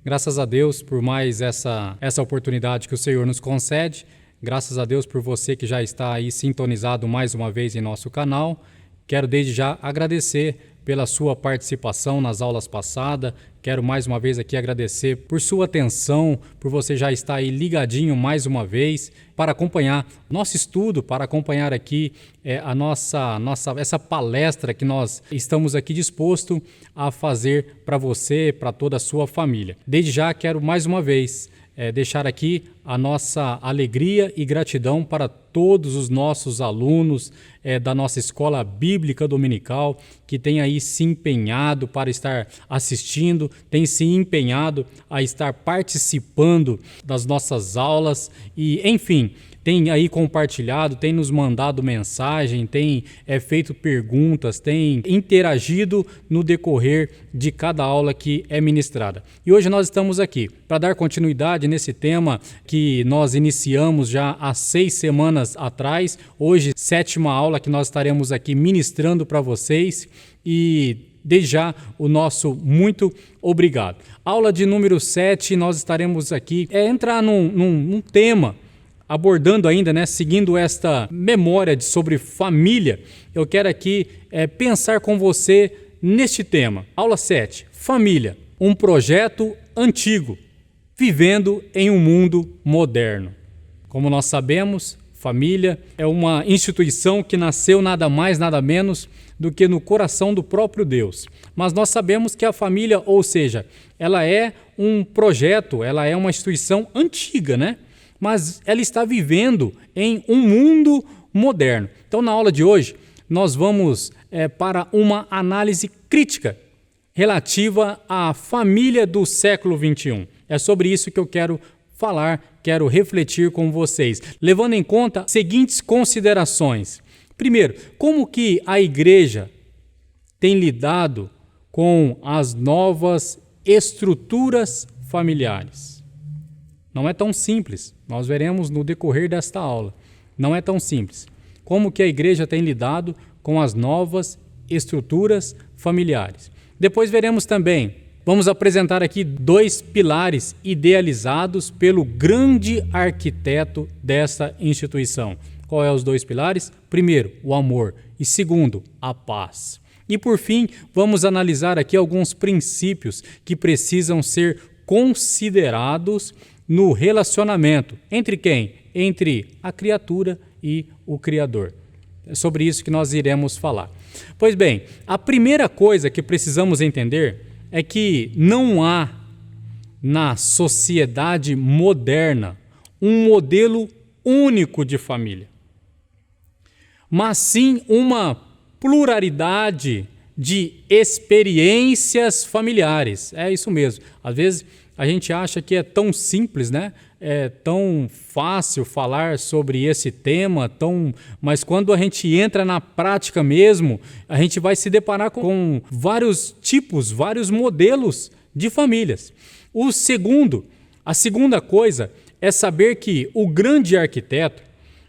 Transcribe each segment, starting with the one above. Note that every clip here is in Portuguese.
Graças a Deus por mais essa oportunidade que o Senhor nos concede. Graças a Deus por você que já está aí sintonizado mais uma vez em nosso canal. Quero desde já agradecer pela sua participação nas aulas passadas. Quero mais uma vez aqui agradecer por sua atenção, por você já estar aí ligadinho mais uma vez para acompanhar nosso estudo, para acompanhar aqui essa palestra que nós estamos aqui disposto a fazer para você, para toda a sua família. Desde já quero mais uma vez deixar aqui a nossa alegria e gratidão para todos os nossos alunos da nossa escola bíblica dominical que tem aí se empenhado para estar assistindo, tem se empenhado a estar participando das nossas aulas e, enfim, tem aí compartilhado, tem nos mandado mensagem, tem feito perguntas, tem interagido no decorrer de cada aula que é ministrada. E hoje nós estamos aqui para dar continuidade nesse tema que nós iniciamos já há 6 semanas atrás. Hoje, 7ª aula que nós estaremos aqui ministrando para vocês e desde já o nosso muito obrigado. Aula de número 7, nós estaremos aqui entrar num tema abordando ainda, seguindo esta memória sobre família. Eu quero aqui pensar com você neste tema. Aula 7, família, um projeto antigo, vivendo em um mundo moderno. Como nós sabemos, família é uma instituição que nasceu nada mais, nada menos do que no coração do próprio Deus. Mas nós sabemos que a família, ou seja, ela é um projeto, ela é uma instituição antiga, mas ela está vivendo em um mundo moderno. Então, na aula de hoje, nós vamos para uma análise crítica relativa à família do século XXI. É sobre isso que eu quero falar, quero refletir com vocês, levando em conta as seguintes considerações. Primeiro, como que a igreja tem lidado com as novas estruturas familiares? Não é tão simples, nós veremos no decorrer desta aula. Não é tão simples. Como que a igreja tem lidado com as novas estruturas familiares? Depois veremos também, vamos apresentar aqui 2 pilares idealizados pelo grande arquiteto dessa instituição. Qual é os 2 pilares? Primeiro, o amor e segundo, a paz. E por fim, vamos analisar aqui alguns princípios que precisam ser considerados no relacionamento. Entre quem? Entre a criatura e o Criador. É sobre isso que nós iremos falar. Pois bem, a primeira coisa que precisamos entender é que não há na sociedade moderna um modelo único de família, mas sim uma pluralidade de experiências familiares. É isso mesmo. Às vezes a gente acha que é tão simples, é tão fácil falar sobre esse tema, mas quando a gente entra na prática mesmo, a gente vai se deparar com vários tipos, vários modelos de famílias. A segunda coisa é saber que o grande arquiteto,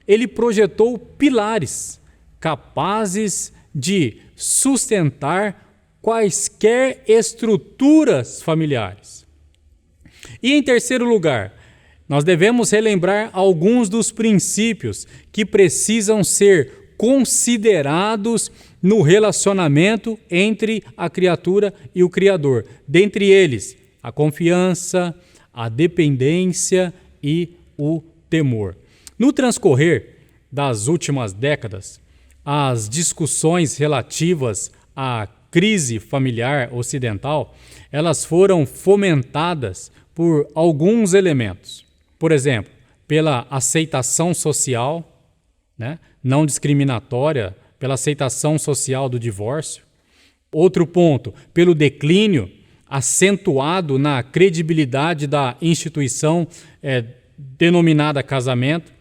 ele projetou pilares capazes de sustentar quaisquer estruturas familiares. E em terceiro lugar, nós devemos relembrar alguns dos princípios que precisam ser considerados no relacionamento entre a criatura e o Criador. Dentre eles, a confiança, a dependência e o temor. No transcorrer das últimas décadas, as discussões relativas à crise familiar ocidental, elas foram fomentadas por alguns elementos. Por exemplo, pela aceitação social, não discriminatória, pela aceitação social do divórcio. Outro ponto, pelo declínio acentuado na credibilidade da instituição denominada casamento.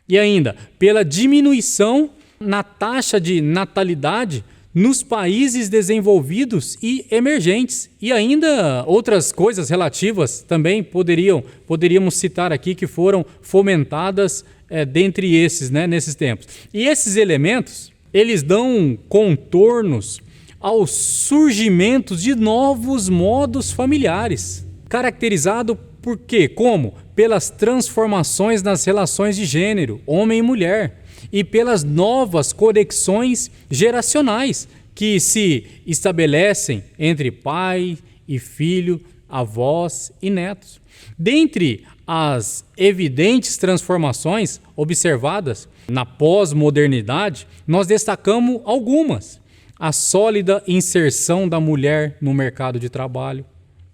E ainda, pela diminuição na taxa de natalidade nos países desenvolvidos e emergentes. E ainda outras coisas relativas também poderíamos citar aqui que foram fomentadas dentre esses, nesses tempos. E esses elementos, eles dão contornos ao surgimento de novos modos familiares. caracterizado por quê? Como? Pelas transformações nas relações de gênero, homem e mulher, e pelas novas conexões geracionais que se estabelecem entre pai e filho, avós e netos. Dentre as evidentes transformações observadas na pós-modernidade, nós destacamos algumas. A sólida inserção da mulher no mercado de trabalho.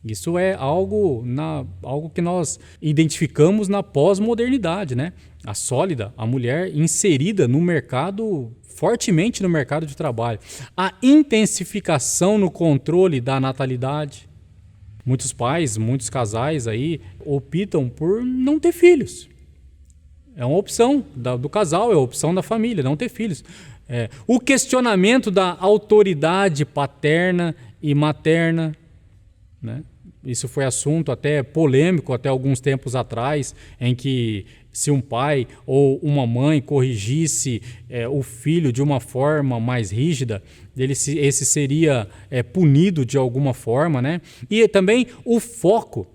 Isso é algo que nós identificamos na pós-modernidade, né? A mulher inserida no mercado, fortemente no mercado de trabalho. A intensificação no controle da natalidade. Muitos pais, muitos casais aí optam por não ter filhos. É uma opção do casal, é a opção da família, não ter filhos. O questionamento da autoridade paterna e materna, né? Isso foi assunto até polêmico até alguns tempos atrás, em que se um pai ou uma mãe corrigisse o filho de uma forma mais rígida, esse seria punido de alguma forma, né? E também o foco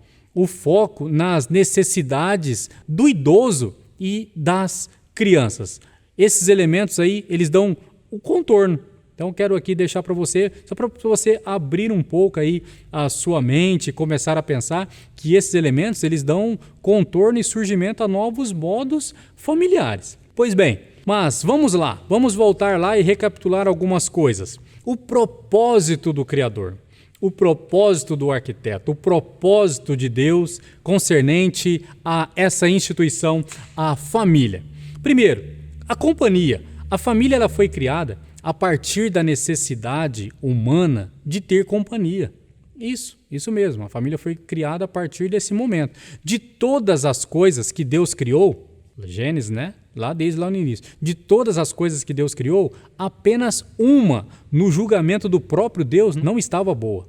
nas necessidades do idoso e das crianças. Esses elementos aí, eles dão o contorno. Então, quero aqui deixar para você, só para você abrir um pouco aí a sua mente, começar a pensar que esses elementos, eles dão contorno e surgimento a novos modos familiares. Pois bem, mas vamos lá, vamos voltar lá e recapitular algumas coisas. O propósito do Criador, o propósito do arquiteto, o propósito de Deus concernente a essa instituição, a família. Primeiro, a companhia. A família ela foi criada a partir da necessidade humana de ter companhia. Isso mesmo, a família foi criada a partir desse momento. De todas as coisas que Deus criou, Gênesis, né? Desde lá no início, de todas as coisas que Deus criou, apenas uma, no julgamento do próprio Deus, não estava boa.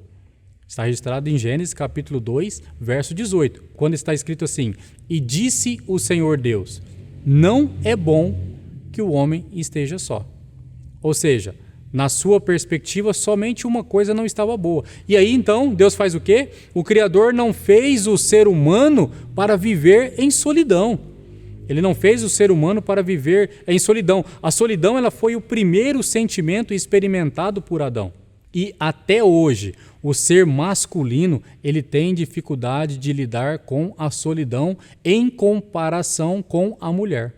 Está registrado em Gênesis capítulo 2, verso 18, quando está escrito assim: e disse o Senhor Deus, não é bom que o homem esteja só. Ou seja, na sua perspectiva, somente uma coisa não estava boa. E aí, então, Deus faz o quê? O Criador não fez o ser humano para viver em solidão. Ele não fez o ser humano para viver em solidão. A solidão ela foi o primeiro sentimento experimentado por Adão. E até hoje, o ser masculino ele tem dificuldade de lidar com a solidão em comparação com a mulher.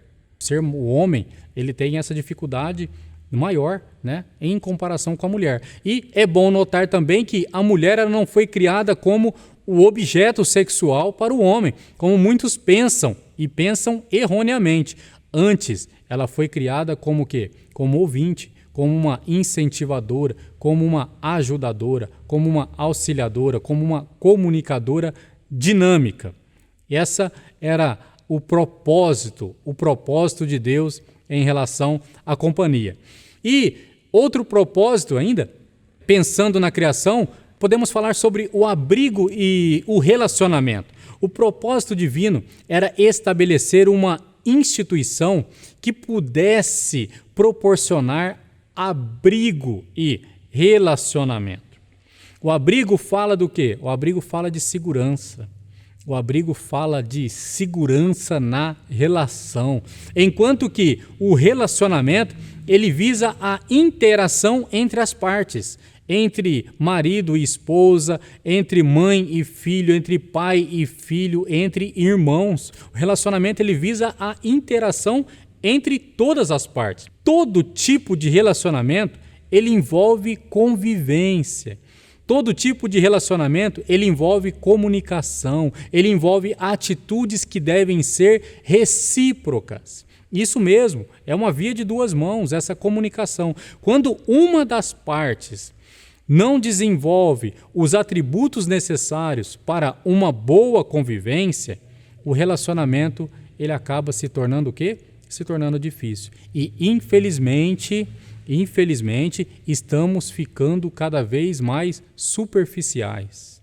O homem ele tem essa dificuldade maior, né, em comparação com a mulher. E é bom notar também que a mulher ela não foi criada como o objeto sexual para o homem, como muitos pensam, e pensam erroneamente. Antes, ela foi criada como o quê? Como ouvinte, como uma incentivadora, como uma ajudadora, como uma auxiliadora, como uma comunicadora dinâmica. E essa era o propósito de Deus em relação à companhia. E outro propósito ainda, pensando na criação, podemos falar sobre o abrigo e o relacionamento. O propósito divino era estabelecer uma instituição que pudesse proporcionar abrigo e relacionamento. O abrigo fala do quê? O abrigo fala de segurança. O abrigo fala de segurança na relação, enquanto que o relacionamento ele visa a interação entre as partes, entre marido e esposa, entre mãe e filho, entre pai e filho, entre irmãos. O relacionamento ele visa a interação entre todas as partes. Todo tipo de relacionamento ele envolve convivência. Todo tipo de relacionamento, ele envolve comunicação, ele envolve atitudes que devem ser recíprocas. Isso mesmo, é uma via de duas mãos, essa comunicação. Quando uma das partes não desenvolve os atributos necessários para uma boa convivência, o relacionamento ele acaba se tornando o quê? Se tornando difícil. E infelizmente, estamos ficando cada vez mais superficiais.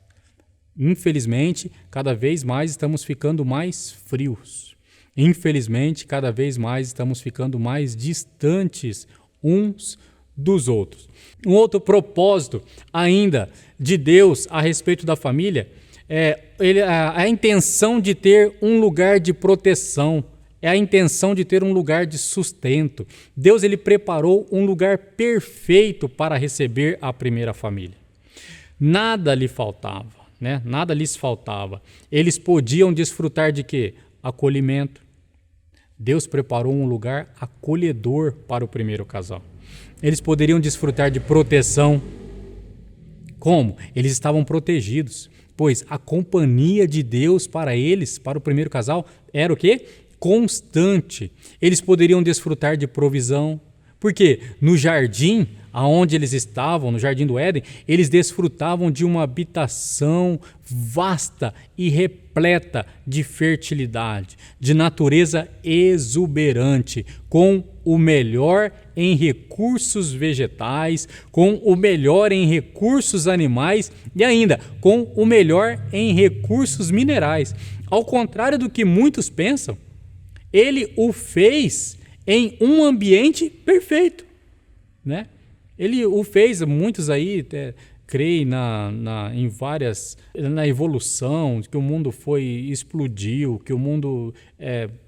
Infelizmente, cada vez mais estamos ficando mais frios. Infelizmente, cada vez mais estamos ficando mais distantes uns dos outros. Um outro propósito ainda de Deus a respeito da família a intenção de ter um lugar de proteção, é a intenção de ter um lugar de sustento. Deus ele preparou um lugar perfeito para receber a primeira família. Nada lhe faltava, né? Nada lhes faltava. Eles podiam desfrutar de quê? Acolhimento. Deus preparou um lugar acolhedor para o primeiro casal. Eles poderiam desfrutar de proteção. Como? Eles estavam protegidos, pois a companhia de Deus para eles, para o primeiro casal, era o quê? Constante. Eles poderiam desfrutar de provisão, porque no jardim, aonde eles estavam, no Jardim do Éden, eles desfrutavam de uma habitação vasta e repleta de fertilidade, de natureza exuberante, com o melhor em recursos vegetais, com o melhor em recursos animais e ainda com o melhor em recursos minerais. Ao contrário do que muitos pensam, ele o fez em um ambiente perfeito, né? Ele o fez, muitos aí creem na evolução, que o mundo explodiu, que o mundo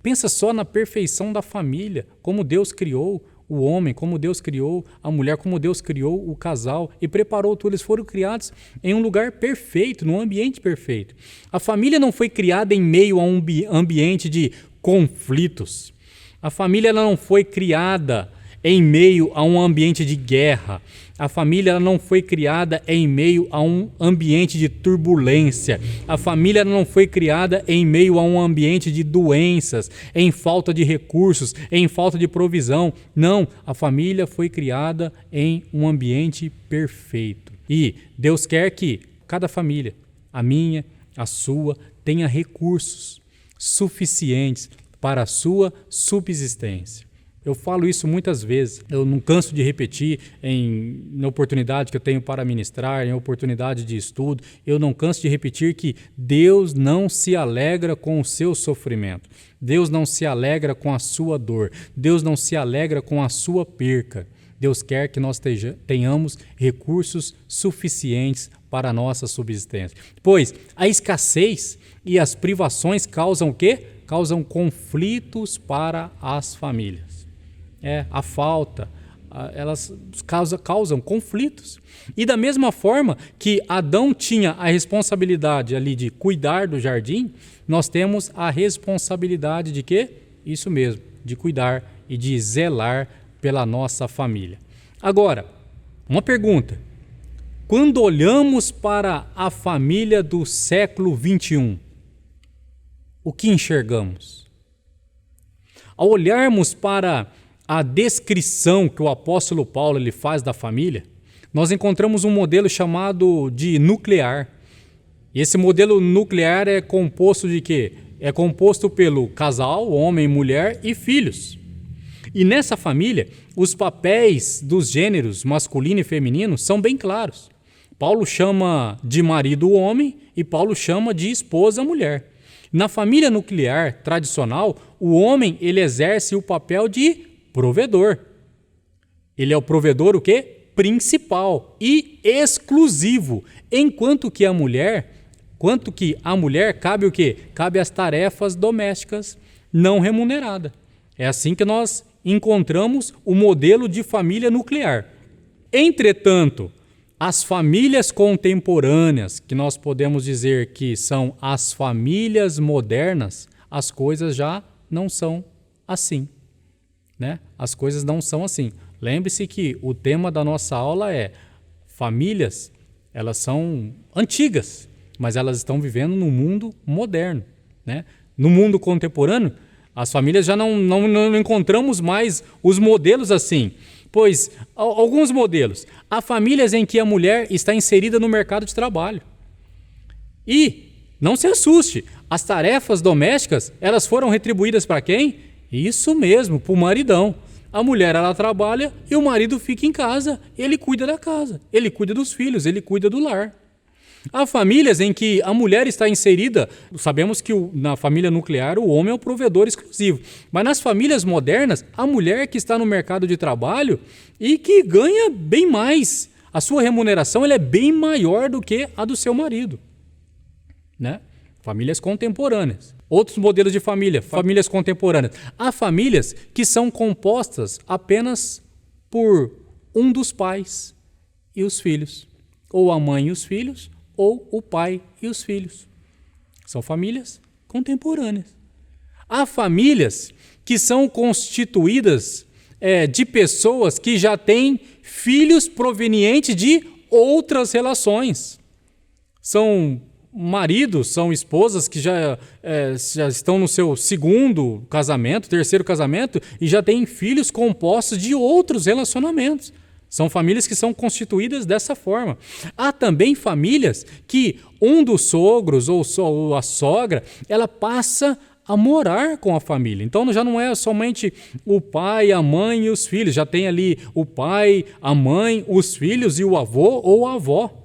pensa só na perfeição da família, como Deus criou o homem, como Deus criou a mulher, como Deus criou o casal e preparou tudo. Eles foram criados em um lugar perfeito, num ambiente perfeito. A família não foi criada em meio a um ambiente de conflitos. A família ela não foi criada em meio a um ambiente de guerra. A família ela não foi criada em meio a um ambiente de turbulência. A família ela não foi criada em meio a um ambiente de doenças, em falta de recursos, em falta de provisão. Não, a família foi criada em um ambiente perfeito. E Deus quer que cada família, a minha, a sua, tenha recursos suficientes para a sua subsistência. Eu falo isso muitas vezes, eu não canso de repetir na oportunidade que eu tenho para ministrar, em oportunidade de estudo, eu não canso de repetir que Deus não se alegra com o seu sofrimento, Deus não se alegra com a sua dor, Deus não se alegra com a sua perca. Deus quer que nós tenhamos recursos suficientes para a nossa subsistência. Pois a escassez e as privações causam o quê? Causam conflitos para as famílias. A falta, elas causam conflitos. E da mesma forma que Adão tinha a responsabilidade ali de cuidar do jardim, nós temos a responsabilidade de quê? Isso mesmo, de cuidar e de zelar pela nossa família. Agora, uma pergunta. Quando olhamos para a família do século XXI, o que enxergamos? Ao olharmos para a descrição que o apóstolo Paulo ele faz da família, nós encontramos um modelo chamado de nuclear. E esse modelo nuclear é composto de quê? É composto pelo casal, homem, mulher e filhos. E nessa família, os papéis dos gêneros masculino e feminino são bem claros. Paulo chama de marido o homem e Paulo chama de esposa a mulher. Na família nuclear tradicional, o homem ele exerce o papel de provedor. Ele é o provedor o quê? Principal e exclusivo, enquanto que a mulher cabe o quê? Cabe as tarefas domésticas não remuneradas. É assim que nós encontramos o modelo de família nuclear. Entretanto, as famílias contemporâneas, que nós podemos dizer que são as famílias modernas, as coisas já não são assim. Né? As coisas não são assim. Lembre-se que o tema da nossa aula é famílias, elas são antigas, mas elas estão vivendo no mundo moderno. Né? No mundo contemporâneo, as famílias já não encontramos mais os modelos assim. Pois, alguns modelos. Há famílias em que a mulher está inserida no mercado de trabalho. E, não se assuste, as tarefas domésticas, elas foram retribuídas para quem? Isso mesmo, para o maridão. A mulher, ela trabalha e o marido fica em casa. Ele cuida da casa, ele cuida dos filhos, ele cuida do lar. Há famílias em que a mulher está inserida, sabemos que na família nuclear o homem é o provedor exclusivo, mas nas famílias modernas, a mulher que está no mercado de trabalho e que ganha bem mais, a sua remuneração ela é bem maior do que a do seu marido. né? Famílias contemporâneas. Outros modelos de família, famílias contemporâneas. Há famílias que são compostas apenas por um dos pais e os filhos. Ou a mãe e os filhos, ou o pai e os filhos. São famílias contemporâneas. Há famílias que são constituídas de pessoas que já têm filhos provenientes de outras relações. São maridos, são esposas que já estão no seu segundo casamento, terceiro casamento, e já têm filhos compostos de outros relacionamentos. São famílias que são constituídas dessa forma. Há também famílias que um dos sogros ou a sogra, ela passa a morar com a família. Então já não é somente o pai, a mãe e os filhos, já tem ali o pai, a mãe, os filhos e o avô ou a avó.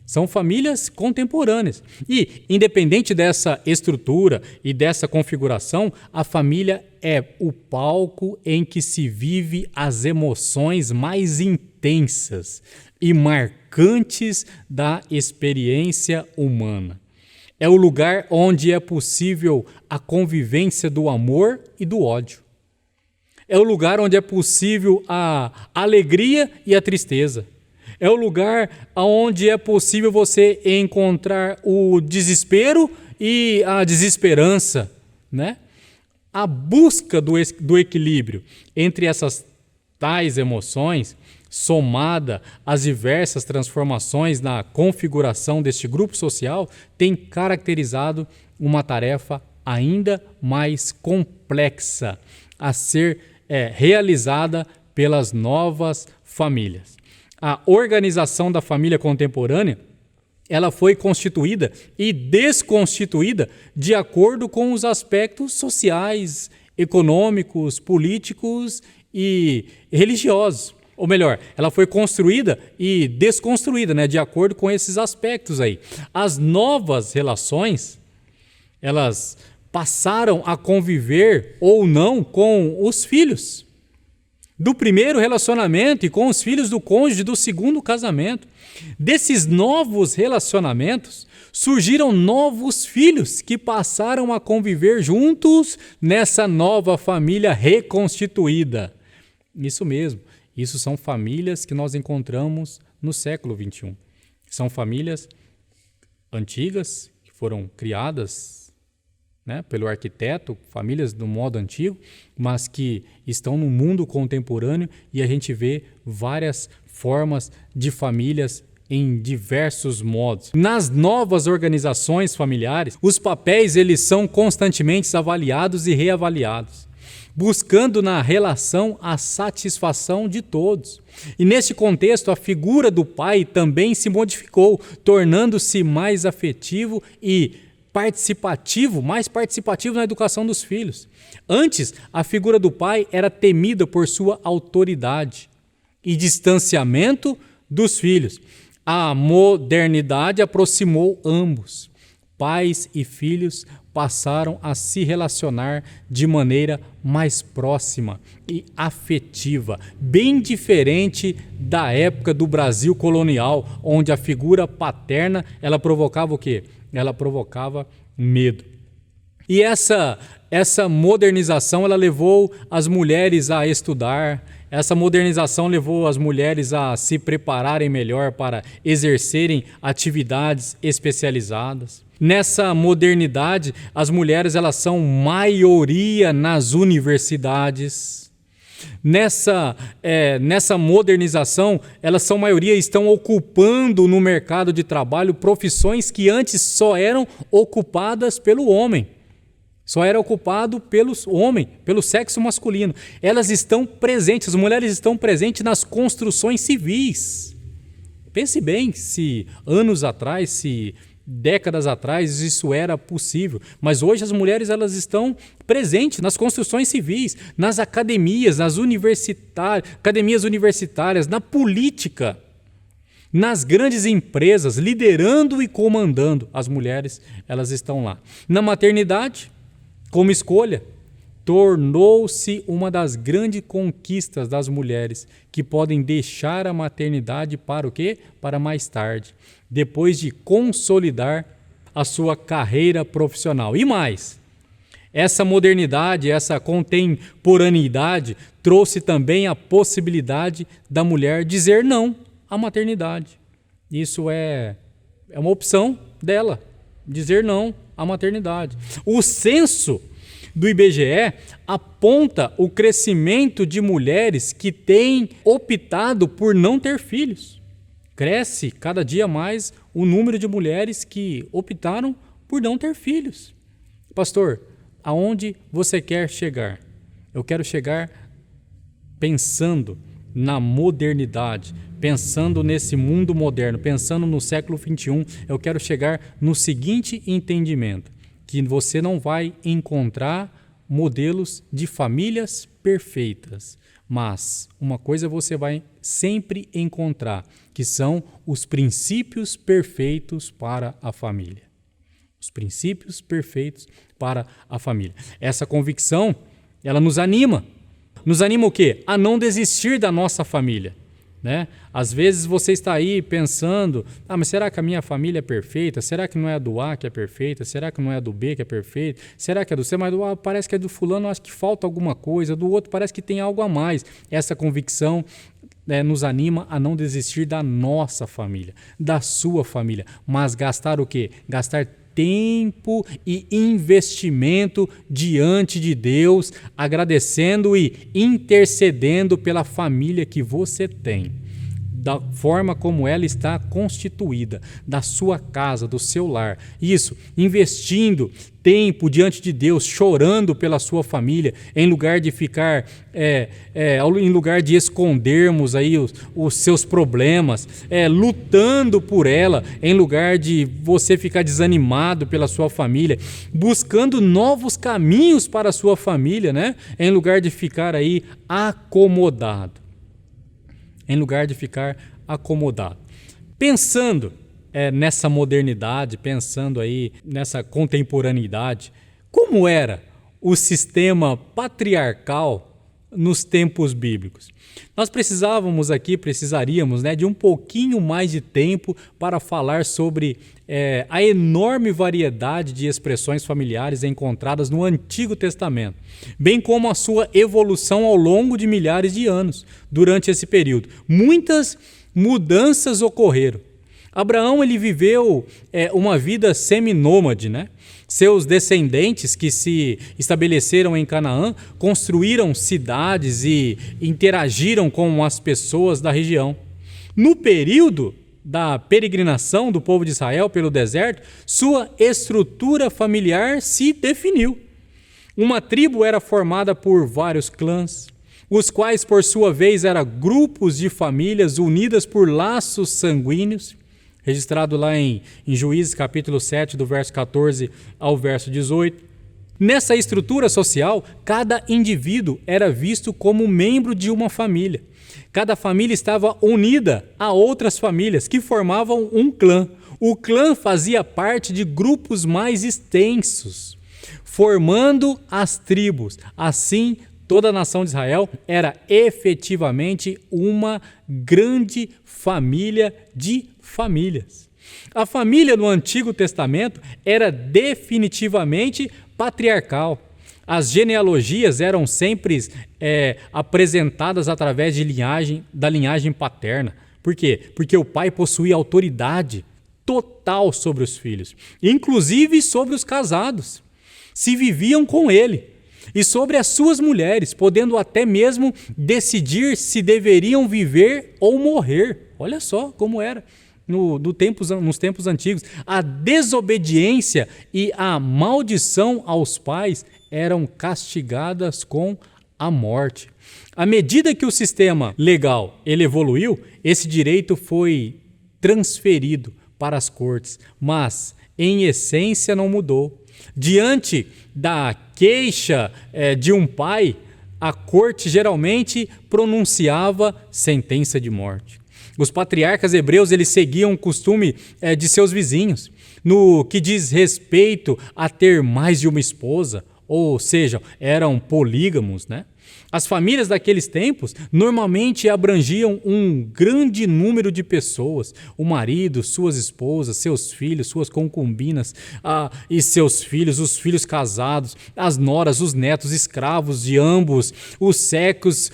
São famílias contemporâneas. E, independente dessa estrutura e dessa configuração, a família é o palco em que se vive as emoções mais intensas e marcantes da experiência humana. É o lugar onde é possível a convivência do amor e do ódio. É o lugar onde é possível a alegria e a tristeza. É o lugar onde é possível você encontrar o desespero e a desesperança, né? A busca do equilíbrio entre essas tais emoções, somada às diversas transformações na configuração deste grupo social, tem caracterizado uma tarefa ainda mais complexa a ser realizada pelas novas famílias. A organização da família contemporânea, ela foi constituída e desconstituída de acordo com os aspectos sociais, econômicos, políticos e religiosos. Ou melhor, ela foi construída e desconstruída, né, de acordo com esses aspectos aí. As novas relações, elas passaram a conviver ou não com os filhos do primeiro relacionamento e com os filhos do cônjuge do segundo casamento. Desses novos relacionamentos, surgiram novos filhos que passaram a conviver juntos nessa nova família reconstituída. Isso mesmo, isso são famílias que nós encontramos no século XXI. São famílias antigas, que foram criadas, né, pelo arquiteto, famílias do modo antigo, mas que estão no mundo contemporâneo e a gente vê várias formas de famílias em diversos modos. Nas novas organizações familiares, os papéis eles são constantemente avaliados e reavaliados, buscando na relação a satisfação de todos. E nesse contexto, a figura do pai também se modificou, tornando-se mais afetivo e mais participativo na educação dos filhos. Antes, a figura do pai era temida por sua autoridade e distanciamento dos filhos. A modernidade aproximou ambos. Pais e filhos passaram a se relacionar de maneira mais próxima e afetiva, bem diferente da época do Brasil colonial, onde a figura paterna, ela provocava o quê? Ela provocava medo. E essa modernização, ela levou as mulheres a estudar, essa modernização levou as mulheres a se prepararem melhor para exercerem atividades especializadas. Nessa modernidade, as mulheres elas são maioria nas universidades. Nessa modernização, elas são maioria, estão ocupando no mercado de trabalho profissões que antes só eram ocupadas pelo homem. Só era ocupado pelo homem, pelo sexo masculino. Elas estão presentes, as mulheres estão presentes nas construções civis. Pense bem se anos atrás, se décadas atrás isso era possível, mas hoje as mulheres elas estão presentes nas construções civis, nas academias, academias universitárias, na política, nas grandes empresas, liderando e comandando. As mulheres elas estão lá. Na maternidade, como escolha, tornou-se uma das grandes conquistas das mulheres que podem deixar a maternidade para o quê? Para mais tarde, depois de consolidar a sua carreira profissional. E mais, essa modernidade, essa contemporaneidade trouxe também a possibilidade da mulher dizer não à maternidade. Isso é uma opção dela, dizer não à maternidade. O censo do IBGE aponta o crescimento de mulheres que têm optado por não ter filhos. Cresce cada dia mais o número de mulheres que optaram por não ter filhos. Pastor, aonde você quer chegar? Eu quero chegar pensando na modernidade, pensando nesse mundo moderno, pensando no século XXI. Eu quero chegar no seguinte entendimento, que você não vai encontrar modelos de famílias perfeitas, mas uma coisa você vai sempre encontrar, que são os princípios perfeitos para a família. Os princípios perfeitos para a família. Essa convicção, ela nos anima. Nos anima o quê? A não desistir da nossa família, né? Às vezes você está aí pensando, mas será que a minha família é perfeita? Será que não é a do A que é perfeita? Será que não é a do B que é perfeita? Será que é do C? Mas do A parece que é do fulano, acho que falta alguma coisa, do outro parece que tem algo a mais. Essa convicção nos anima a não desistir da nossa família, da sua família, mas gastar o quê? Gastar tempo e investimento diante de Deus, agradecendo e intercedendo pela família que você tem, da forma como ela está constituída, da sua casa, do seu lar. Isso, investindo tempo diante de Deus, chorando pela sua família, em lugar de ficar, em lugar de escondermos aí os seus problemas, lutando por ela, em lugar de você ficar desanimado pela sua família, buscando novos caminhos para a sua família, né? Em lugar de ficar aí acomodado. Em lugar de ficar acomodado. Pensando nessa modernidade, pensando aí nessa contemporaneidade, como era o sistema patriarcal nos tempos bíblicos? Nós precisaríamos de um pouquinho mais de tempo para falar sobre a enorme variedade de expressões familiares encontradas no Antigo Testamento, bem como a sua evolução ao longo de milhares de anos durante esse período. Muitas mudanças ocorreram. Abraão ele viveu uma vida seminômade, né? Seus descendentes que se estabeleceram em Canaã construíram cidades e interagiram com as pessoas da região. No período da peregrinação do povo de Israel pelo deserto, sua estrutura familiar se definiu. Uma tribo era formada por vários clãs, os quais, por sua vez, eram grupos de famílias unidas por laços sanguíneos, registrado lá em Juízes capítulo 7, do verso 14 ao verso 18. Nessa estrutura social, cada indivíduo era visto como membro de uma família. Cada família estava unida a outras famílias que formavam um clã. O clã fazia parte de grupos mais extensos, formando as tribos. Assim, toda a nação de Israel era efetivamente uma grande família de famílias. A família no Antigo Testamento era definitivamente patriarcal. As genealogias eram sempre apresentadas através da linhagem paterna. Por quê? Porque o pai possuía autoridade total sobre os filhos, inclusive sobre os casados, se viviam com ele, e sobre as suas mulheres, podendo até mesmo decidir se deveriam viver ou morrer. Olha só como era nos tempos antigos. A desobediência e a maldição aos pais eram castigadas com a morte. À medida que o sistema legal ele evoluiu, esse direito foi transferido para as cortes, mas em essência não mudou. Diante da queixa de um pai, a corte geralmente pronunciava sentença de morte. Os patriarcas hebreus eles seguiam o costume de seus vizinhos, no que diz respeito a ter mais de uma esposa, ou seja, eram polígamos, né? As famílias daqueles tempos normalmente abrangiam um grande número de pessoas, o marido, suas esposas, seus filhos, suas concubinas e seus filhos, os filhos casados, as noras, os netos, escravos de ambos, os seus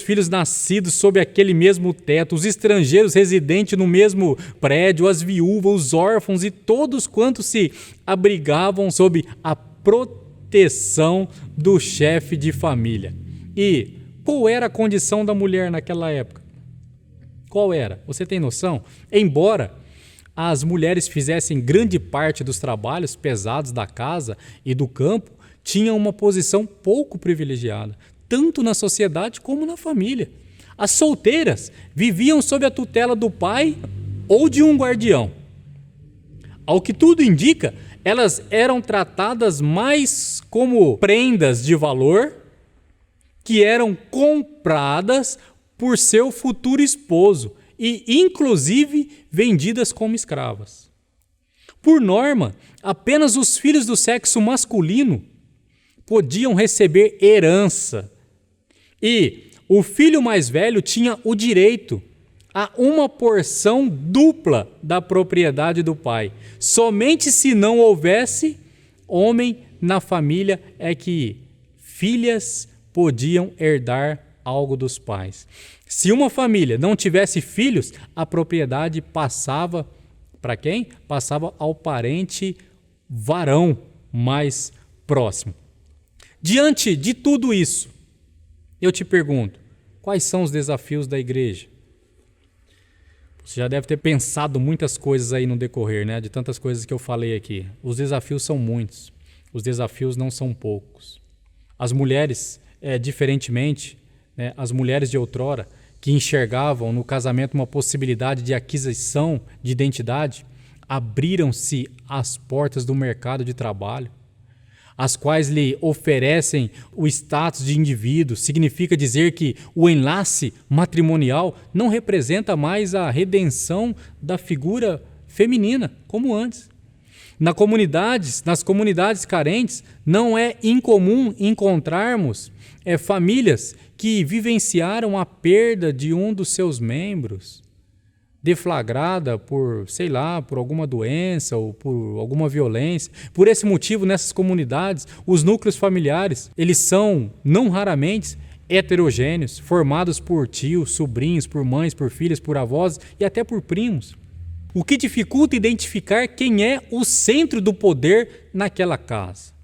filhos nascidos sob aquele mesmo teto, os estrangeiros residentes no mesmo prédio, as viúvas, os órfãos e todos quantos se abrigavam sob a proteção do chefe de família. E qual era a condição da mulher naquela época? Qual era? Você tem noção? Embora as mulheres fizessem grande parte dos trabalhos pesados da casa e do campo, tinham uma posição pouco privilegiada, tanto na sociedade como na família. As solteiras viviam sob a tutela do pai ou de um guardião. Ao que tudo indica, elas eram tratadas mais como prendas de valor que eram compradas por seu futuro esposo e, inclusive, vendidas como escravas. Por norma, apenas os filhos do sexo masculino podiam receber herança e o filho mais velho tinha o direito a uma porção dupla da propriedade do pai. Somente se não houvesse homem na família é que filhas podiam herdar algo dos pais. Se uma família não tivesse filhos, a propriedade passava para quem? Passava ao parente varão mais próximo. Diante de tudo isso, eu te pergunto, quais são os desafios da igreja? Você já deve ter pensado muitas coisas aí no decorrer, né? De tantas coisas que eu falei aqui. Os desafios são muitos. Os desafios não são poucos. As mulheres, diferentemente, né, as mulheres de outrora, que enxergavam no casamento uma possibilidade de aquisição de identidade, abriram-se as portas do mercado de trabalho, as quais lhe oferecem o status de indivíduo. Significa dizer que o enlace matrimonial não representa mais a redenção da figura feminina, como antes. Nas comunidades carentes, não é incomum encontrarmos famílias que vivenciaram a perda de um dos seus membros, deflagrada por alguma doença ou por alguma violência. Por esse motivo, nessas comunidades, os núcleos familiares, eles são, não raramente, heterogêneos, formados por tios, sobrinhos, por mães, por filhas, por avós e até por primos. O que dificulta identificar quem é o centro do poder naquela casa.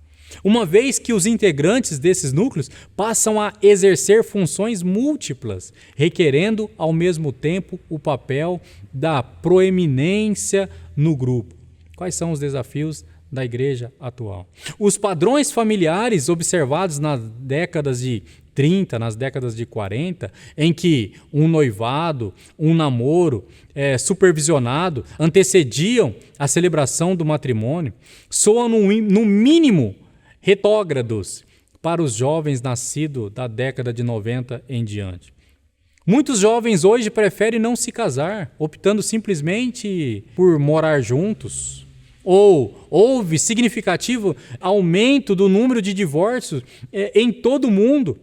Uma vez que os integrantes desses núcleos passam a exercer funções múltiplas, requerendo ao mesmo tempo o papel da proeminência no grupo. Quais são os desafios da igreja atual? Os padrões familiares observados nas décadas de 30, nas décadas de 40, em que um noivado, um namoro supervisionado antecediam a celebração do matrimônio, soam no mínimo retrógrados para os jovens nascidos da década de 90 em diante. Muitos jovens hoje preferem não se casar, optando simplesmente por morar juntos. Ou houve significativo aumento do número de divórcios em todo o mundo.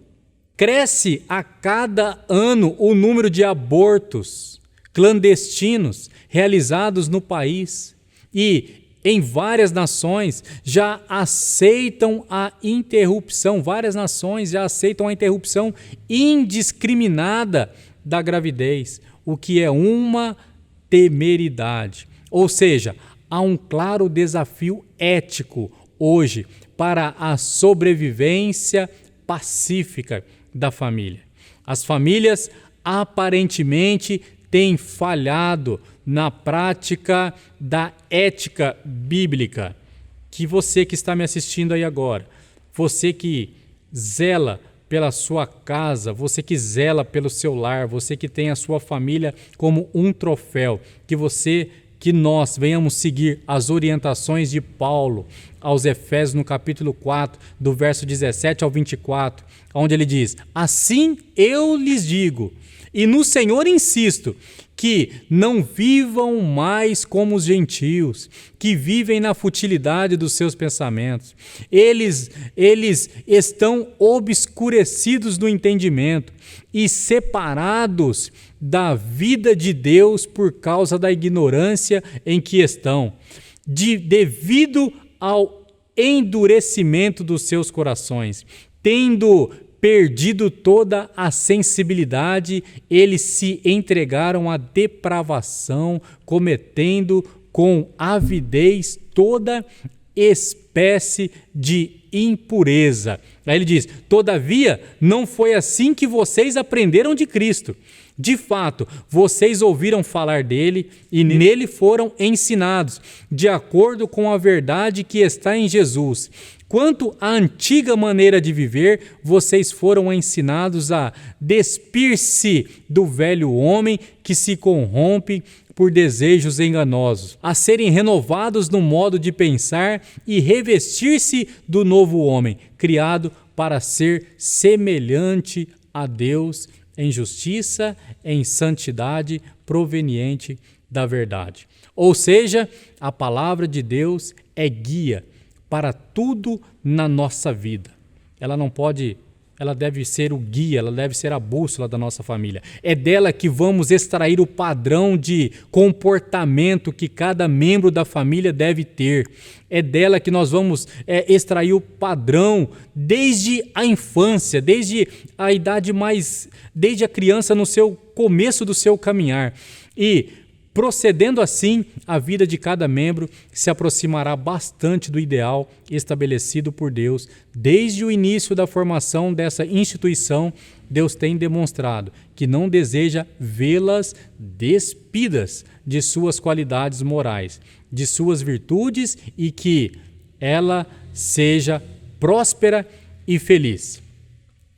Cresce a cada ano o número de abortos clandestinos realizados no país e em várias nações já aceitam a interrupção, indiscriminada da gravidez, o que é uma temeridade. Ou seja, há um claro desafio ético hoje para a sobrevivência pacífica da família. As famílias aparentemente têm falhado na prática da ética bíblica. Que você que está me assistindo aí agora, você que zela pela sua casa, você que zela pelo seu lar, você que tem a sua família como um troféu, que nós venhamos seguir as orientações de Paulo aos Efésios no capítulo 4, do verso 17 ao 24, onde ele diz: assim eu lhes digo, e no Senhor insisto, que não vivam mais como os gentios, que vivem na futilidade dos seus pensamentos. Eles estão obscurecidos no entendimento e separados da vida de Deus por causa da ignorância em que estão, devido ao endurecimento dos seus corações, tendo perdido toda a sensibilidade, eles se entregaram à depravação, cometendo com avidez toda espécie de impureza. Aí ele diz: todavia, não foi assim que vocês aprenderam de Cristo. De fato, vocês ouviram falar dele e nele foram ensinados, de acordo com a verdade que está em Jesus. Quanto à antiga maneira de viver, vocês foram ensinados a despir-se do velho homem que se corrompe por desejos enganosos, a serem renovados no modo de pensar e revestir-se do novo homem, criado para ser semelhante a Deus em justiça, em santidade proveniente da verdade. Ou seja, a palavra de Deus é guia para tudo na nossa vida. Ela deve ser o guia, ela deve ser a bússola da nossa família. É dela que vamos extrair o padrão de comportamento que cada membro da família deve ter. É dela que nós vamos extrair o padrão desde a infância, desde a idade desde a criança no seu começo do seu caminhar. E procedendo assim, a vida de cada membro se aproximará bastante do ideal estabelecido por Deus. Desde o início da formação dessa instituição, Deus tem demonstrado que não deseja vê-las despidas de suas qualidades morais, de suas virtudes, e que ela seja próspera e feliz.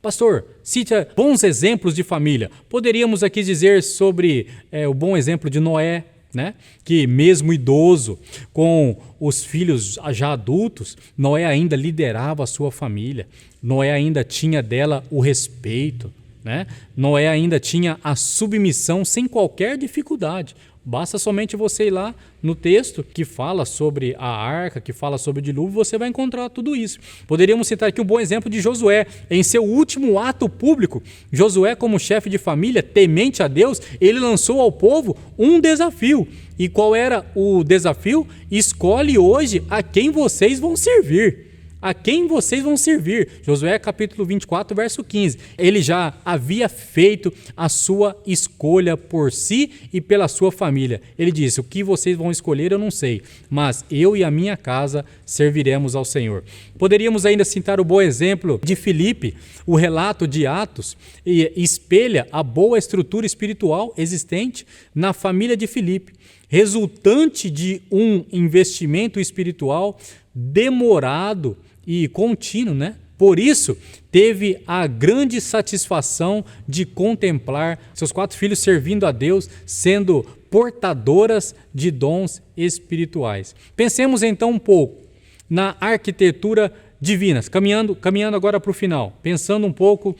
Pastor, cita bons exemplos de família. Poderíamos aqui dizer sobre o bom exemplo de Noé, né? Que mesmo idoso, com os filhos já adultos, Noé ainda liderava a sua família. Noé ainda tinha dela o respeito, né? Noé ainda tinha a submissão sem qualquer dificuldade. Basta somente você ir lá no texto que fala sobre a arca, que fala sobre o dilúvio, você vai encontrar tudo isso. Poderíamos citar aqui um bom exemplo de Josué. Em seu último ato público, Josué, como chefe de família, temente a Deus, ele lançou ao povo um desafio. E qual era o desafio? Escolhe hoje a quem vocês vão servir. A quem vocês vão servir? Josué capítulo 24, verso 15. Ele já havia feito a sua escolha por si e pela sua família. Ele disse: o que vocês vão escolher eu não sei, mas eu e a minha casa serviremos ao Senhor. Poderíamos ainda citar o bom exemplo de Filipe. O relato de Atos espelha a boa estrutura espiritual existente na família de Filipe, resultante de um investimento espiritual demorado e contínuo, né? Por isso, teve a grande satisfação de contemplar seus 4 filhos servindo a Deus, sendo portadoras de dons espirituais. Pensemos então um pouco na arquitetura divina, caminhando agora para o final, pensando um pouco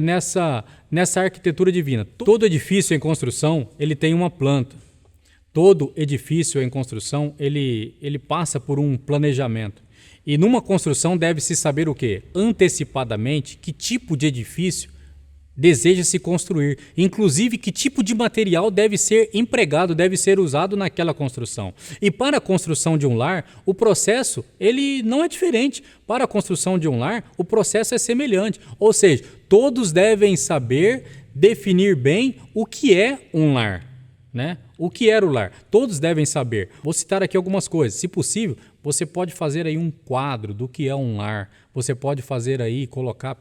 nessa arquitetura divina. Todo edifício em construção, ele tem uma planta. Todo edifício em construção, ele passa por um planejamento. E numa construção deve-se saber o quê? Antecipadamente, que tipo de edifício deseja-se construir. Inclusive, que tipo de material deve ser empregado, deve ser usado naquela construção. E para a construção de um lar, o processo ele não é diferente. Para a construção de um lar, o processo é semelhante. Ou seja, todos devem saber definir bem o que é um lar, né? O que era o lar? Todos devem saber. Vou citar aqui algumas coisas. Se possível, você pode fazer aí um quadro do que é um lar. Você pode fazer aí,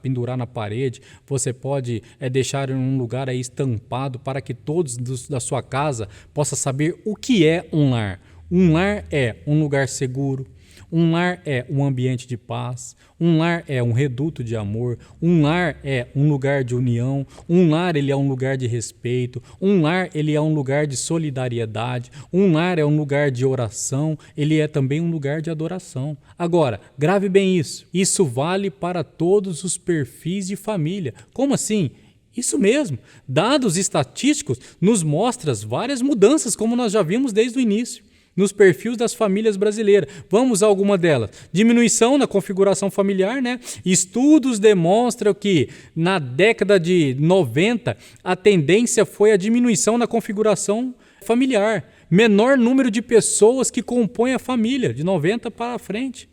pendurar na parede. Você pode deixar em um lugar aí estampado para que todos da sua casa possam saber o que é um lar. Um lar é um lugar seguro. Um lar é um ambiente de paz, um lar é um reduto de amor, um lar é um lugar de união, um lar ele é um lugar de respeito, um lar ele é um lugar de solidariedade, um lar é um lugar de oração, ele é também um lugar de adoração. Agora, grave bem isso vale para todos os perfis de família. Como assim? Isso mesmo. Dados estatísticos nos mostram várias mudanças, como nós já vimos desde o início, nos perfis das famílias brasileiras. Vamos a alguma delas. Diminuição na configuração familiar, né? Estudos demonstram que na década de 90 a tendência foi a diminuição na configuração familiar. Menor número de pessoas que compõem a família, de 90 para frente.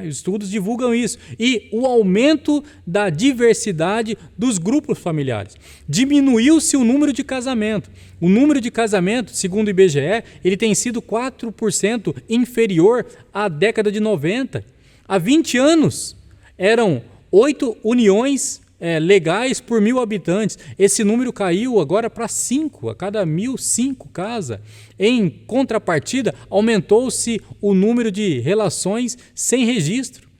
Os estudos divulgam isso. E o aumento da diversidade dos grupos familiares. Diminuiu-se o número de casamentos. O número de casamentos, segundo o IBGE, ele tem sido 4% inferior à década de 90. Há 20 anos, eram 8 uniões legais por 1.000 habitantes. Esse número caiu agora para 5, a cada 1.000, 5 casas. Em contrapartida, aumentou-se o número de relações sem registro.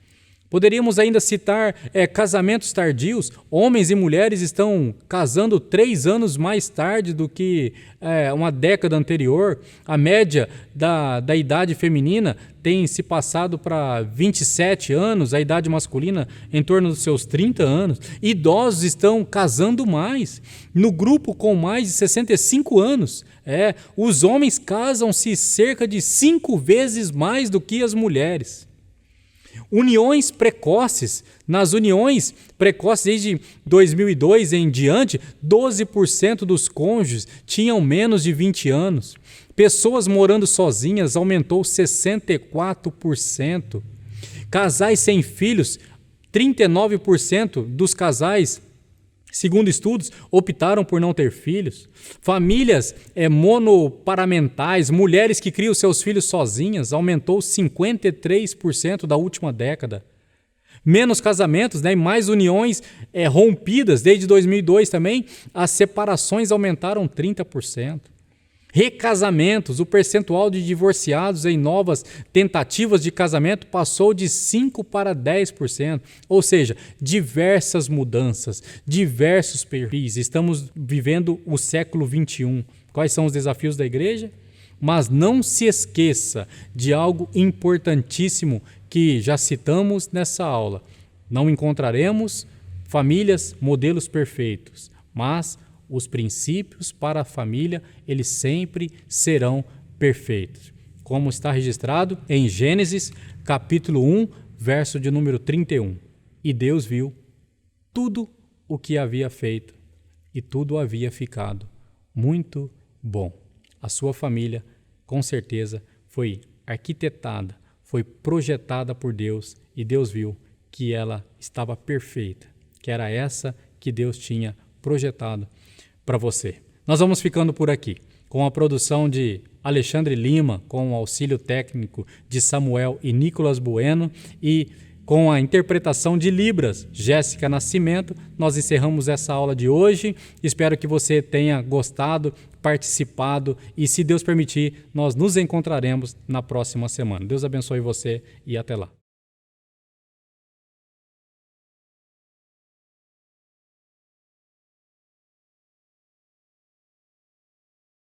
Poderíamos ainda citar casamentos tardios. Homens e mulheres estão casando 3 anos mais tarde do que uma década anterior. A média da idade feminina tem se passado para 27 anos, a idade masculina em torno dos seus 30 anos. Idosos estão casando mais. No grupo com mais de 65 anos, os homens casam-se cerca de 5 vezes mais do que as mulheres. Uniões precoces. Nas uniões precoces, desde 2002 em diante, 12% dos cônjuges tinham menos de 20 anos. Pessoas morando sozinhas aumentou 64%. Casais sem filhos, 39% dos casais, segundo estudos, optaram por não ter filhos. Famílias monoparentais, mulheres que criam seus filhos sozinhas, aumentou 53% da última década. Menos casamentos, e mais uniões rompidas. Desde 2002 também, as separações aumentaram 30%. Recasamentos, o percentual de divorciados em novas tentativas de casamento passou de 5% para 10%. Ou seja, diversas mudanças, diversos perfis. Estamos vivendo o século XXI. Quais são os desafios da igreja? Mas não se esqueça de algo importantíssimo que já citamos nessa aula. Não encontraremos famílias, modelos perfeitos, mas os princípios para a família, eles sempre serão perfeitos. Como está registrado em Gênesis, capítulo 1, verso de número 31. E Deus viu tudo o que havia feito, e tudo havia ficado muito bom. A sua família, com certeza, foi arquitetada, foi projetada por Deus, e Deus viu que ela estava perfeita, que era essa que Deus tinha projetado para você. Nós vamos ficando por aqui, com a produção de Alexandre Lima, com o auxílio técnico de Samuel e Nicolas Bueno e com a interpretação de Libras, Jéssica Nascimento. Nós encerramos essa aula de hoje. Espero que você tenha gostado, participado e, se Deus permitir, nós nos encontraremos na próxima semana. Deus abençoe você e até lá.